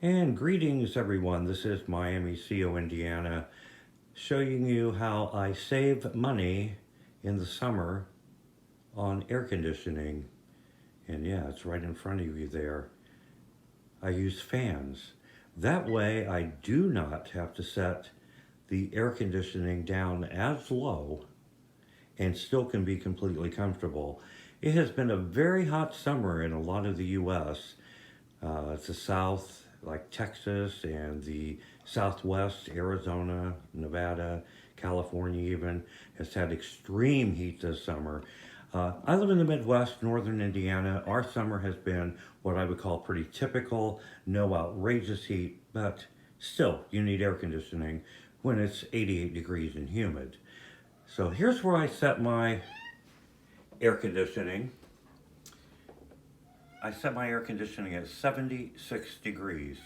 And greetings everyone, this is Miami CO Indiana, showing you how I save money in the summer on air conditioning. And yeah, it's right in front of you there. I use fans. That way I do not have to set the air conditioning down as low and still can be completely comfortable. It has been a very hot summer in a lot of the US. It's the South, like Texas, and the Southwest, Arizona, Nevada, California even, has had extreme heat this summer. I live in the Midwest, northern Indiana. Our summer has been what I would call pretty typical, no outrageous heat, but still, you need air conditioning when it's 88 degrees and humid. So here's where I set my air conditioning. I set my air conditioning at 76 degrees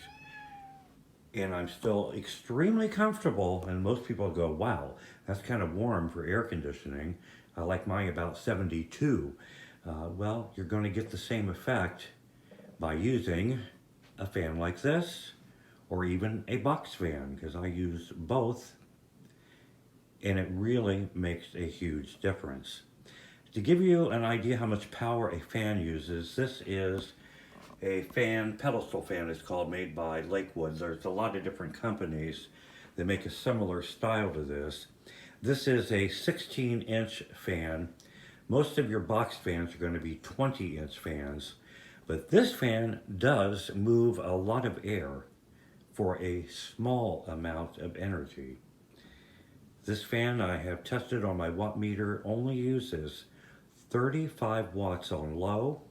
and I'm still extremely comfortable, and most people go, wow, that's kind of warm for air conditioning. I like mine about 72. Well, you're going to get the same effect by using a fan like this or even a box fan, because I use both and it really makes a huge difference. To give you an idea how much power a fan uses, this is a fan, pedestal fan it's called, made by Lakewood. There's a lot of different companies that make a similar style to this. This is a 16-inch fan. Most of your box fans are going to be 20-inch fans, but this fan does move a lot of air for a small amount of energy. This fan I have tested on my watt meter only uses 35 watts on low,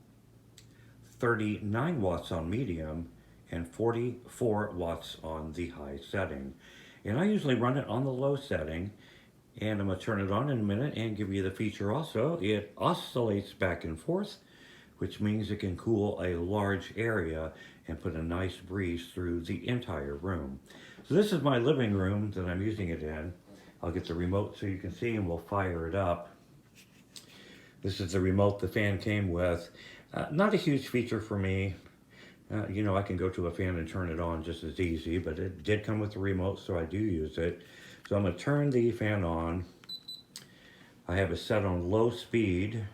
39 watts on medium, and 44 watts on the high setting. And I usually run it on the low setting, and I'm going to turn it on in a minute and give you the feature also. It oscillates back and forth, which means it can cool a large area and put a nice breeze through the entire room. So this is my living room that I'm using it in. I'll get the remote so you can see, and we'll fire it up. This is the remote the fan came with. Not a huge feature for me. You know, I can go to a fan and turn it on just as easy, but it did come with the remote, so I do use it. So I'm going to turn the fan on. I have it set on low speed.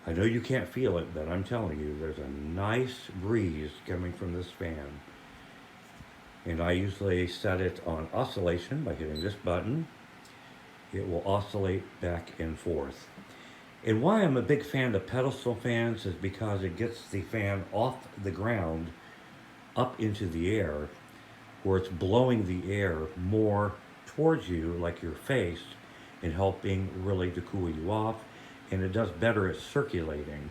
I know you can't feel it, but I'm telling you, there's a nice breeze coming from this fan. And I usually set it on oscillation by hitting this button. It will oscillate back and forth. And why I'm a big fan of pedestal fans is because it gets the fan off the ground up into the air, where it's blowing the air more towards you, like your face, and helping really to cool you off. And it does better at circulating.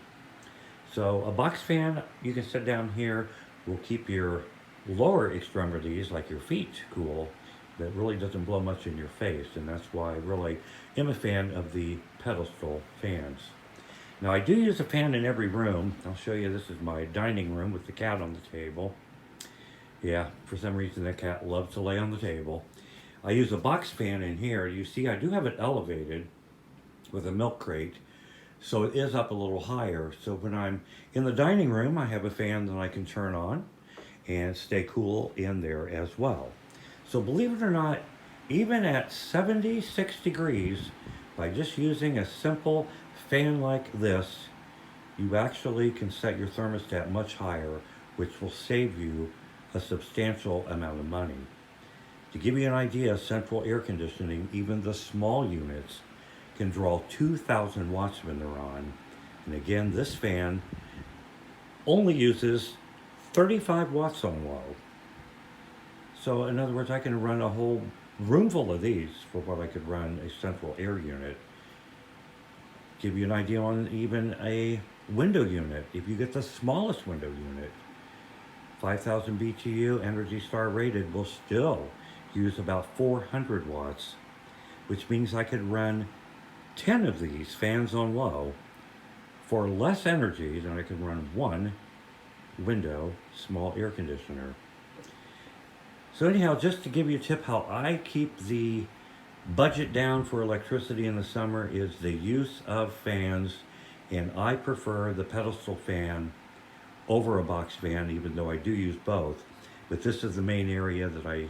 So a box fan, you can sit down here, will keep your lower extremities, like your feet, cool, that really doesn't blow much in your face, and that's why I really am a fan of the pedestal fans. Now I do use a fan in every room. I'll show you, this is my dining room with the cat on the table. Yeah, for some reason that cat loves to lay on the table. I use a box fan in here. You see I do have it elevated with a milk crate, so it is up a little higher. So when I'm in the dining room, I have a fan that I can turn on and stay cool in there as well. So believe it or not, even at 76 degrees, by just using a simple fan like this, you actually can set your thermostat much higher, which will save you a substantial amount of money. To give you an idea, central air conditioning, even the small units, can draw 2,000 watts when they're on. And again, this fan only uses 35 watts on low. So in other words, I can run a whole room full of these for what I could run a central air unit. Give you an idea on even a window unit. If you get the smallest window unit, 5,000 BTU, Energy Star rated, will still use about 400 watts, which means I could run 10 of these fans on low for less energy than I could run one window small air conditioner. So anyhow, just to give you a tip how I keep the budget down for electricity in the summer is the use of fans, and I prefer the pedestal fan over a box fan, even though I do use both. But this is the main area that I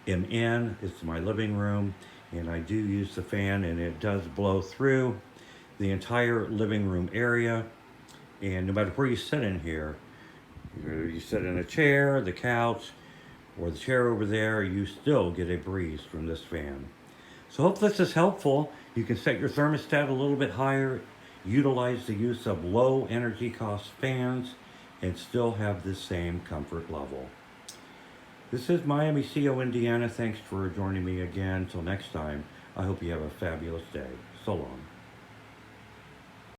am in. It's my living room, and I do use the fan, and it does blow through the entire living room area. And no matter where you sit in here, you sit in a chair, the couch, or the chair over there, you still get a breeze from this fan. So hope this is helpful. You can set your thermostat a little bit higher, utilize the use of low energy cost fans, and still have the same comfort level. This is Miami CO, Indiana. Thanks for joining me again. Till next time, I hope you have a fabulous day. So long.